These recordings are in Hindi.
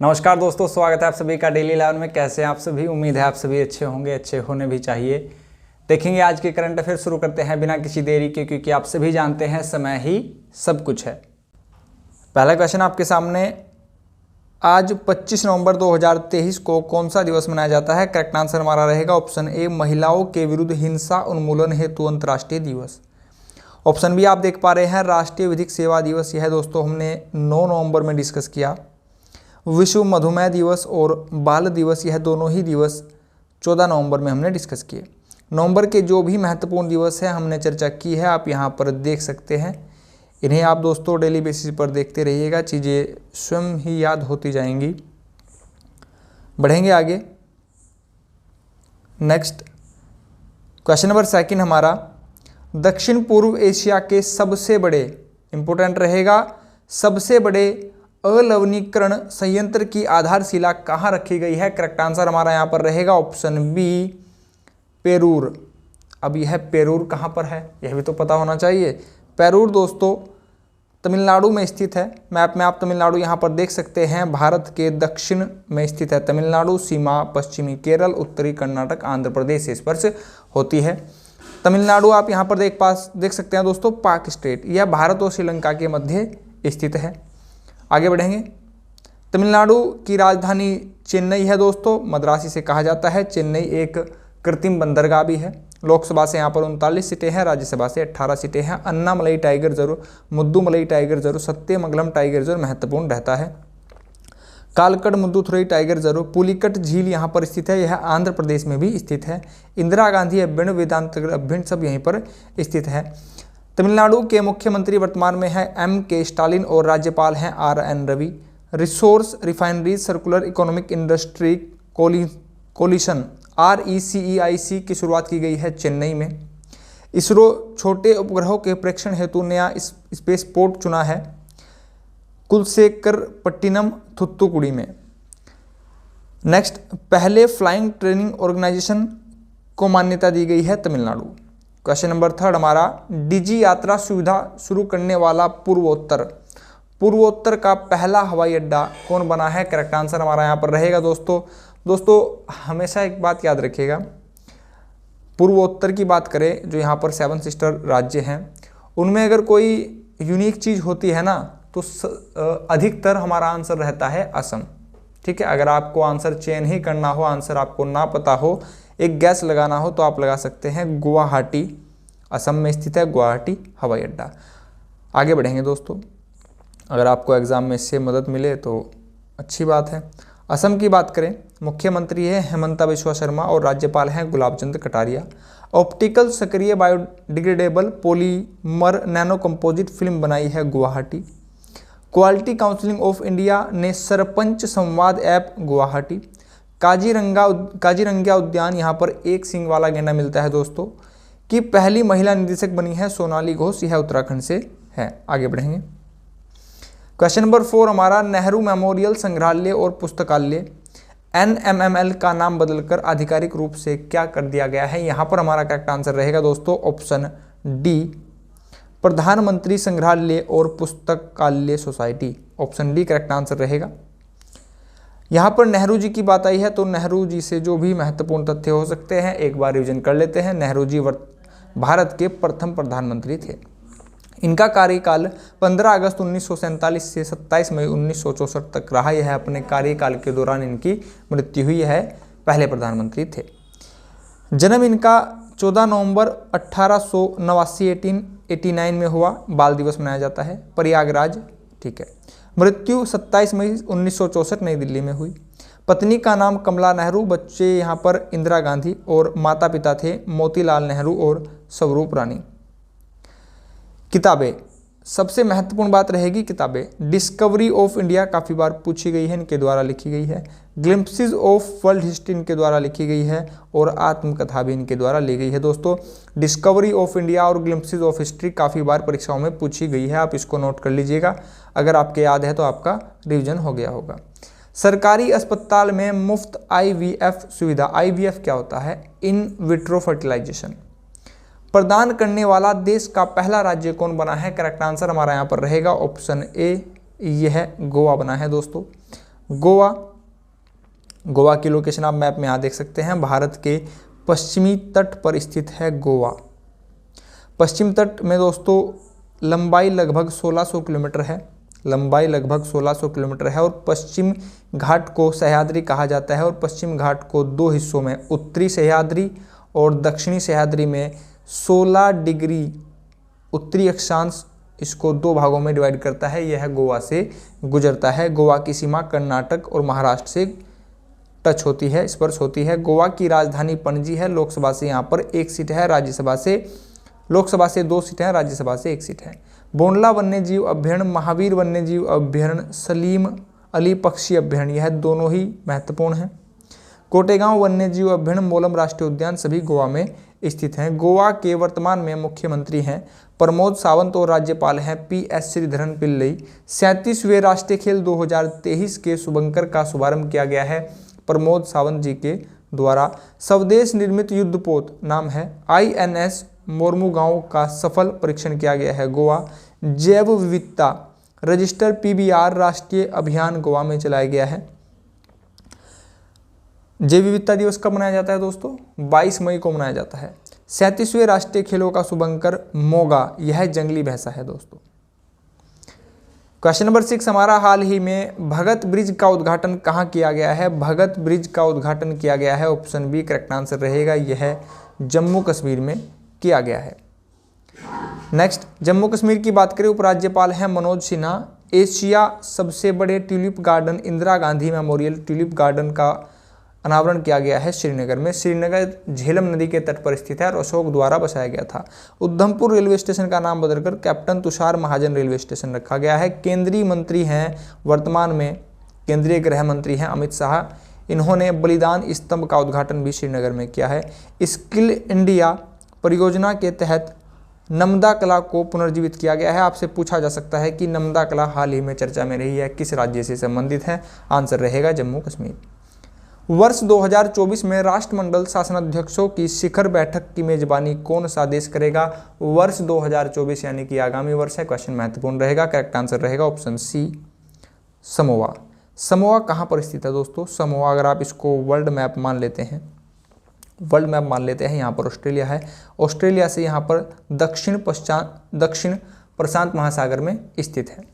नमस्कार दोस्तों, स्वागत है आप सभी का डेली लाइव में। कैसे हैं आप सभी? उम्मीद है आप सभी अच्छे होंगे, अच्छे होने भी चाहिए। देखेंगे आज के करंट अफेयर शुरू करते हैं बिना किसी देरी के, क्योंकि आप सभी जानते हैं समय ही सब कुछ है। पहला क्वेश्चन आपके सामने, आज 25 नवंबर 2023 को कौन सा दिवस मनाया जाता है? करेक्ट आंसर हमारा रहेगा ऑप्शन ए, महिलाओं के विरुद्ध हिंसा उन्मूलन हेतु अंतर्राष्ट्रीय दिवस। ऑप्शन बी आप देख पा रहे हैं, राष्ट्रीय विधिक सेवा दिवस। यह दोस्तों हमने 9 नवंबर में डिस्कस किया। विश्व मधुमेह दिवस और बाल दिवस, यह दोनों ही दिवस 14 नवंबर में हमने डिस्कस किए। नवंबर के जो भी महत्वपूर्ण दिवस हैं हमने चर्चा की है, आप यहाँ पर देख सकते हैं। इन्हें आप दोस्तों डेली बेसिस पर देखते रहिएगा, चीज़ें स्वयं ही याद होती जाएंगी। बढ़ेंगे आगे। नेक्स्ट क्वेश्चन नंबर सेकंड हमारा, दक्षिण पूर्व एशिया के सबसे बड़े, इंपोर्टेंट रहेगा, सबसे बड़े अलवणीकरण संयंत्र की आधारशिला कहाँ रखी गई है? करेक्ट आंसर हमारा यहाँ पर रहेगा ऑप्शन बी, पेरूर। अब यह पेरूर कहाँ पर है यह भी तो पता होना चाहिए। पेरूर दोस्तों तमिलनाडु में स्थित है। मैप में आप तमिलनाडु यहाँ पर देख सकते हैं। भारत के दक्षिण में स्थित है तमिलनाडु, सीमा पश्चिमी केरल, उत्तरी कर्नाटक, आंध्र प्रदेश से स्पर्श होती है। तमिलनाडु आप यहाँ पर देख सकते हैं दोस्तों, पाक स्टेट, यह भारत और श्रीलंका के मध्य स्थित है। आगे बढ़ेंगे। तमिलनाडु की राजधानी चेन्नई है दोस्तों, मद्रासी से कहा जाता है। चेन्नई एक कृत्रिम बंदरगाह भी है। लोकसभा से यहाँ पर 39 सीटें हैं, राज्यसभा से 18 सीटें हैं। Anamalai tiger reserve, Mudumalai tiger reserve, Sathyamangalam tiger reserve महत्वपूर्ण रहता है। कालकट मुद्दुथुरई टाइगर रिजर्व, पुलिकट झील यहाँ पर स्थित है, यह आंध्र प्रदेश में भी स्थित है। इंदिरा गांधी अभ्यारण्य, वेदांत अभ्यारण्य सब यहीं पर स्थित है। तमिलनाडु के मुख्यमंत्री वर्तमान में है M.K. स्टालिन और राज्यपाल हैं R.N. Ravi. Resource refineries circular economic industry coalition RECEIC की शुरुआत की गई है चेन्नई में। इसरो छोटे उपग्रहों के प्रेक्षण हेतु नया स्पेस पोर्ट चुना है कुलशेखरपट्टिनम, थुत्तुकुड़ी में। नेक्स्ट, पहले फ्लाइंग ट्रेनिंग ऑर्गेनाइजेशन को मान्यता दी गई है तमिलनाडु। क्वेश्चन नंबर थर्ड हमारा, डिजी यात्रा सुविधा शुरू करने वाला पूर्वोत्तर का पहला हवाई अड्डा कौन बना है? करेक्ट आंसर हमारा यहाँ पर रहेगा दोस्तों हमेशा एक बात याद रखिएगा, पूर्वोत्तर की बात करें, जो यहाँ पर 7 सिस्टर राज्य हैं, उनमें अगर कोई यूनिक चीज़ होती है ना तो अधिकतर हमारा आंसर रहता है असम। ठीक है, अगर आपको आंसर चयन ही करना हो, आंसर आपको ना पता हो, एक गैस लगाना हो, तो आप लगा सकते हैं गुवाहाटी, असम में स्थित है गुवाहाटी हवाई अड्डा। आगे बढ़ेंगे दोस्तों, अगर आपको एग्जाम में इससे मदद मिले तो अच्छी बात है। असम की बात करें, मुख्यमंत्री है हेमंता बिश्वा शर्मा और राज्यपाल हैं गुलाब चंद कटारिया। ऑप्टिकल सक्रिय biodegradable polymer nano composite film बनाई है Guwahati. Quality counselling of India ने सरपंच संवाद ऐप गुवाहाटी। काजीरंगा उद्यान, यहाँ पर एक सींग वाला गैंडा मिलता है दोस्तों, की पहली महिला निदेशक बनी है सोनाली घोष, यह उत्तराखंड से है। आगे बढ़ेंगे। क्वेश्चन नंबर 4 हमारा, नेहरू मेमोरियल संग्रहालय और पुस्तकालय NMML का नाम बदलकर आधिकारिक रूप से क्या कर दिया गया है? यहाँ पर हमारा करेक्ट आंसर रहेगा दोस्तों ऑप्शन डी, प्रधानमंत्री संग्रहालय और पुस्तकालय society. Option D correct answer रहेगा। यहाँ पर नेहरू जी की बात आई है तो नेहरू जी से जो भी महत्वपूर्ण तथ्य हो सकते हैं एक बार रिवीजन कर लेते हैं। नेहरू जी भारत के प्रथम प्रधानमंत्री थे। इनका कार्यकाल 15 अगस्त 1947 से 27 मई 1964 तक रहा। यह अपने कार्यकाल के दौरान इनकी मृत्यु हुई है, पहले प्रधानमंत्री थे। जन्म इनका 14 नवंबर 1889 1889 में हुआ, बाल दिवस मनाया जाता है, प्रयागराज। ठीक है। मृत्यु 27 मई 1964 नई दिल्ली में हुई। पत्नी का नाम कमला नेहरू, बच्चे यहाँ पर इंदिरा गांधी और माता पिता थे मोतीलाल नेहरू और स्वरूप रानी। किताबें, सबसे महत्वपूर्ण बात रहेगी किताबें। डिस्कवरी ऑफ इंडिया काफ़ी बार पूछी गई है, इनके द्वारा लिखी गई है। ग्लिम्पसेस ऑफ वर्ल्ड हिस्ट्री इनके द्वारा लिखी गई है और आत्मकथा भी इनके द्वारा ली गई है दोस्तों। डिस्कवरी ऑफ इंडिया और ग्लिम्पसेस ऑफ हिस्ट्री काफ़ी बार परीक्षाओं में पूछी गई है, आप इसको नोट कर लीजिएगा। अगर आपके याद है तो आपका रिवीजन हो गया होगा। सरकारी अस्पताल में मुफ्त IVF सुविधा, IVF क्या होता है? इन विट्रो फर्टिलाइजेशन, प्रदान करने वाला देश का पहला राज्य कौन बना है? करेक्ट आंसर हमारा यहाँ पर रहेगा ऑप्शन ए, यह गोवा बना है दोस्तों। गोवा, गोवा की लोकेशन आप मैप में यहाँ देख सकते हैं, भारत के पश्चिमी तट पर स्थित है गोवा। पश्चिम तट में दोस्तों लंबाई लगभग 1600 किलोमीटर है, लंबाई लगभग 1600 किलोमीटर है और पश्चिम घाट को सह्याद्री कहा जाता है और पश्चिम घाट को दो हिस्सों में, उत्तरी सह्याद्री और दक्षिणी सह्याद्री में 16 डिग्री उत्तरी अक्षांश इसको दो भागों में डिवाइड करता है। यह गोवा से गुजरता है। गोवा की सीमा कर्नाटक और महाराष्ट्र से टच होती है, स्पर्श होती है। गोवा की राजधानी पणजी है। लोकसभा से यहाँ पर 1 सीट है, लोकसभा से 2 सीट है, राज्यसभा से 1 सीट है। बोंडला वन्यजीव अभ्यारण्य, महावीर वन्यजीव अभ्यारण्य, सलीम अली पक्षी अभ्यारण्य, यह दोनों ही महत्वपूर्ण हैं। कोटेगांव वन्यजीव अभ्यारण्य, मोलम राष्ट्रीय उद्यान सभी गोवा में स्थित हैं। गोवा के वर्तमान में मुख्यमंत्री हैं प्रमोद सावंत और राज्यपाल हैं PS श्रीधरन पिल्लई। 37वें राष्ट्रीय खेल 2023 के शुभंकर का शुभारंभ किया गया है प्रमोद सावंत जी के द्वारा। स्वदेश निर्मित युद्धपोत नाम है INS मोरमुगांव का सफल परीक्षण किया गया है गोवा। जैव विविधता रजिस्टर PBR राष्ट्रीय अभियान गोवा में चलाया गया है। जैव विविधता दिवस कब मनाया जाता है दोस्तों? 22 मई को मनाया जाता है। 37वें राष्ट्रीय खेलों का शुभंकर मोगा, यह जंगली भैंसा है दोस्तों। क्वेश्चन नंबर 6 हमारा, हाल ही में भगत ब्रिज का उद्घाटन कहाँ किया गया है? भगत ब्रिज का उद्घाटन किया गया है, ऑप्शन बी करेक्ट आंसर रहेगा, यह जम्मू कश्मीर में किया गया है। नेक्स्ट, जम्मू कश्मीर की बात करें, उपराज्यपाल हैं मनोज सिन्हा। एशिया सबसे बड़े tulip garden Indira Gandhi memorial tulip garden का अनावरण किया गया है श्रीनगर में। श्रीनगर झेलम नदी के तट पर स्थित है और अशोक द्वारा बसाया गया था। उधमपुर रेलवे स्टेशन का नाम बदलकर कैप्टन तुषार महाजन रेलवे स्टेशन रखा गया है। केंद्रीय मंत्री हैं वर्तमान में, केंद्रीय गृह मंत्री हैं अमित शाह। इन्होंने बलिदान स्तंभ का उद्घाटन भी श्रीनगर में किया है। स्किल इंडिया परियोजना के तहत नमदा कला को पुनर्जीवित किया गया है। आपसे पूछा जा सकता है कि नमदा कला हाल ही में चर्चा में रही है, किस राज्य से संबंधित है? आंसर रहेगा जम्मू कश्मीर। वर्ष 2024 में राष्ट्रमंडल शासनाध्यक्षों की शिखर बैठक की मेजबानी कौन सा देश करेगा? वर्ष 2024 यानी कि आगामी वर्ष है। क्वेश्चन महत्वपूर्ण रहेगा, करेक्ट आंसर रहेगा ऑप्शन सी समोआ। समोआ कहाँ पर स्थित है दोस्तों? समोआ अगर आप इसको वर्ल्ड मैप मान लेते हैं, यहाँ पर ऑस्ट्रेलिया है। ऑस्ट्रेलिया से यहाँ पर दक्षिण प्रशांत महासागर में स्थित है।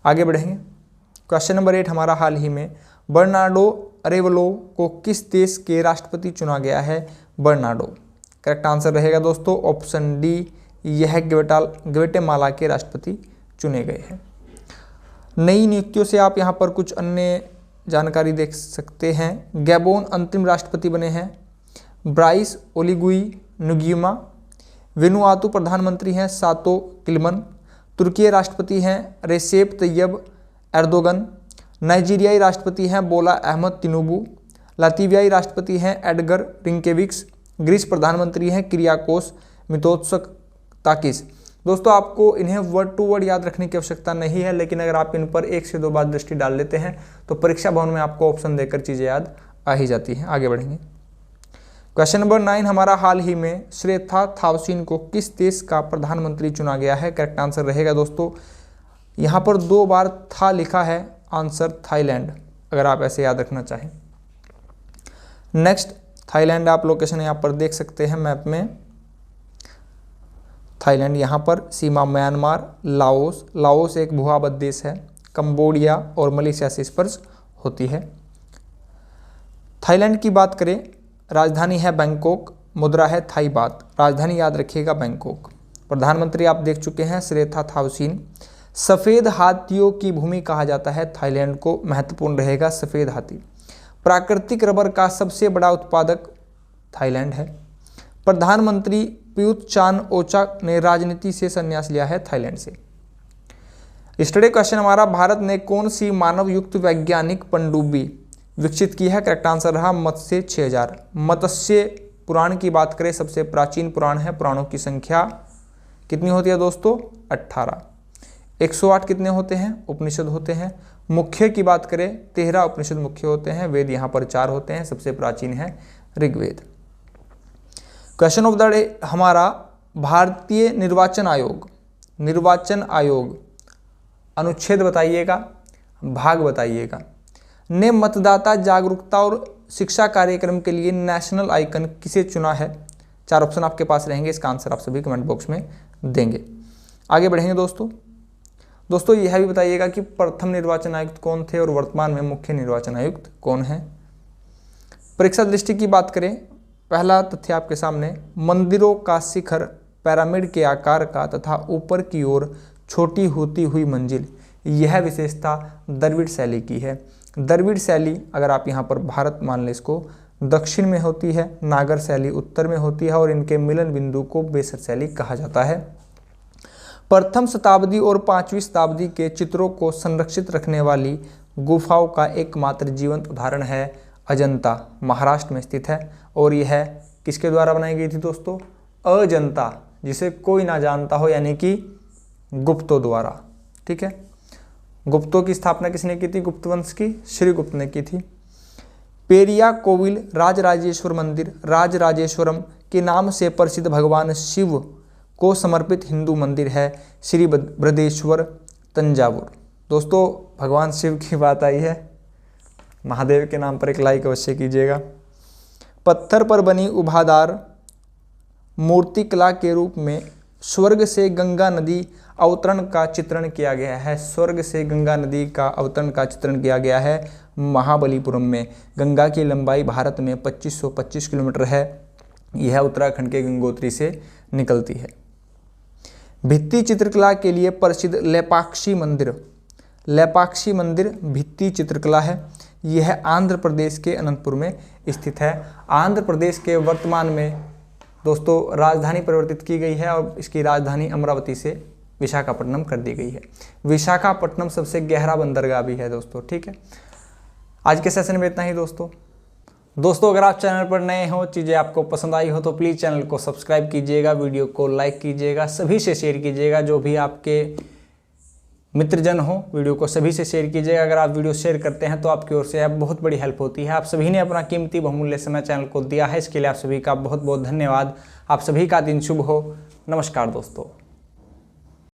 आगे बढ़ेंगे। क्वेश्चन नंबर 8 हमारा, हाल ही में बर्नार्डो अरेवलो को किस देश के राष्ट्रपति चुना गया है? बर्नार्डो करेक्ट आंसर रहेगा दोस्तों ऑप्शन डी, यह ग्वेटेमाला के राष्ट्रपति चुने गए हैं। नई नियुक्तियों से आप यहाँ पर कुछ अन्य जानकारी देख सकते हैं। गैबोन अंतरिम राष्ट्रपति बने हैं ब्राइस ओलिगुई नुगिमा। वेनुआतु प्रधानमंत्री हैं सातो किल्मन। तुर्की राष्ट्रपति हैं रेसेप तैयब एर्दोगन। नाइजीरियाई राष्ट्रपति हैं बोला अहमद तिनुबू। लातवियाई राष्ट्रपति हैं एडगर रिंकेविक्स। ग्रीस प्रधानमंत्री हैं किरियाकोस मित्सोताकिस। दोस्तों आपको इन्हें वर्ड टू वर्ड याद रखने की आवश्यकता नहीं है, लेकिन अगर आप इन पर 1 से 2 बार दृष्टि डाल लेते हैं तो परीक्षा भवन में आपको ऑप्शन देकर चीज़ें याद आ ही जाती हैं। आगे बढ़ेंगे। क्वेश्चन नंबर 9 हमारा, हाल ही में श्रेथा थावसीन को किस देश का प्रधानमंत्री चुना गया है? करेक्ट आंसर रहेगा दोस्तों, यहाँ पर 2 बार था लिखा है, आंसर थाईलैंड, अगर आप ऐसे याद रखना चाहें। नेक्स्ट, थाईलैंड आप लोकेशन यहाँ पर देख सकते हैं मैप में। थाईलैंड यहाँ पर सीमा म्यांमार, लाओस एक भूभाबद्ध देश है, कंबोडिया और मलेशिया से स्पर्श होती है। थाईलैंड की बात करें, राजधानी है बैंकॉक, मुद्रा है थाई बात। राजधानी याद रखिएगा बैंकॉक। प्रधानमंत्री आप देख चुके हैं श्रेथा थावसीन। सफ़ेद हाथियों की भूमि कहा जाता है थाईलैंड को, महत्वपूर्ण रहेगा सफ़ेद हाथी। प्राकृतिक रबर का सबसे बड़ा उत्पादक थाईलैंड है। प्रधानमंत्री प्रयुत चान ओचा ने राजनीति से संन्यास लिया है थाईलैंड से। स्टडी क्वेश्चन हमारा, भारत ने कौन सी मानव युक्त वैज्ञानिक पनडुब्बी विकसित की है? करेक्ट आंसर रहा मत्स्य 6000। मत्स्य पुराण की बात करें, सबसे प्राचीन पुराण है। पुराणों की संख्या कितनी होती है दोस्तों? 18। 108 कितने होते हैं? उपनिषद होते हैं। मुख्य की बात करें, 13 उपनिषद मुख्य होते हैं। वेद यहाँ पर 4 होते हैं, सबसे प्राचीन है Rigveda. Question of the day हमारा, भारतीय निर्वाचन आयोग अनुच्छेद बताइएगा, भाग बताइएगा। ने मतदाता जागरूकता और शिक्षा कार्यक्रम के लिए नेशनल आइकन किसे चुना है? 4 ऑप्शन आपके पास रहेंगे, इसका आंसर आप सभी कमेंट बॉक्स में देंगे। आगे बढ़ेंगे दोस्तों यह भी बताइएगा कि प्रथम निर्वाचन आयुक्त कौन थे और वर्तमान में मुख्य निर्वाचन आयुक्त कौन है। परीक्षा दृष्टि की बात करें, पहला तथ्य आपके सामने, मंदिरों का शिखर पिरामिड के आकार का तथा ऊपर की ओर छोटी होती हुई मंजिल, यह विशेषता द्रविड़ शैली की है। द्रविड़ शैली अगर आप यहाँ पर भारत मान लें इसको, दक्षिण में होती है, नागर शैली उत्तर में होती है और इनके मिलन बिंदु को बेसर शैली कहा जाता है। प्रथम शताब्दी और 5वीं शताब्दी के चित्रों को संरक्षित रखने वाली गुफाओं का एकमात्र जीवंत उदाहरण है अजंता, महाराष्ट्र में स्थित है और यह किसके द्वारा बनाई गई थी दोस्तों? अजंता, जिसे कोई ना जानता हो, यानी कि गुप्तों द्वारा। ठीक है, गुप्तों की स्थापना किसने की थी? गुप्त वंश की श्रीगुप्त ने की थी। पेरिया कोविल राजराजेश्वर मंदिर, राजराजेश्वरम के नाम से प्रसिद्ध भगवान शिव को समर्पित हिंदू मंदिर है श्री बृहदेश्वर, तंजावुर। दोस्तों भगवान शिव की बात आई है, महादेव के नाम पर एक लाइक अवश्य कीजिएगा। पत्थर पर बनी उभादार मूर्तिकला के रूप में स्वर्ग से गंगा नदी अवतरण का चित्रण किया गया है। स्वर्ग से गंगा नदी का अवतरण का चित्रण किया गया है महाबलीपुरम में। गंगा की लंबाई भारत में 2525 किलोमीटर है। यह उत्तराखंड के गंगोत्री से निकलती है। भित्ति चित्रकला के लिए प्रसिद्ध लेपाक्षी मंदिर भित्ति चित्रकला है। यह आंध्र प्रदेश के अनंतपुर में स्थित है। आंध्र प्रदेश के वर्तमान में दोस्तों राजधानी परिवर्तित की गई है और इसकी राजधानी अमरावती से विशाखापट्टनम कर दी गई है। विशाखापट्टनम सबसे गहरा बंदरगाह भी है दोस्तों। ठीक है, आज के सेशन में इतना ही दोस्तों अगर आप चैनल पर नए हो, चीज़ें आपको पसंद आई हो तो प्लीज़ चैनल को सब्सक्राइब कीजिएगा, वीडियो को लाइक कीजिएगा, सभी से शेयर कीजिएगा। जो भी आपके मित्रजन हो वीडियो को सभी से शेयर कीजिएगा। अगर आप वीडियो शेयर करते हैं तो आपकी ओर से बहुत बड़ी हेल्प होती है। आप सभी ने अपना कीमती बहुमूल्य समय चैनल को दिया है, इसके लिए आप सभी का बहुत बहुत धन्यवाद। आप सभी का दिन शुभ हो। नमस्कार दोस्तों।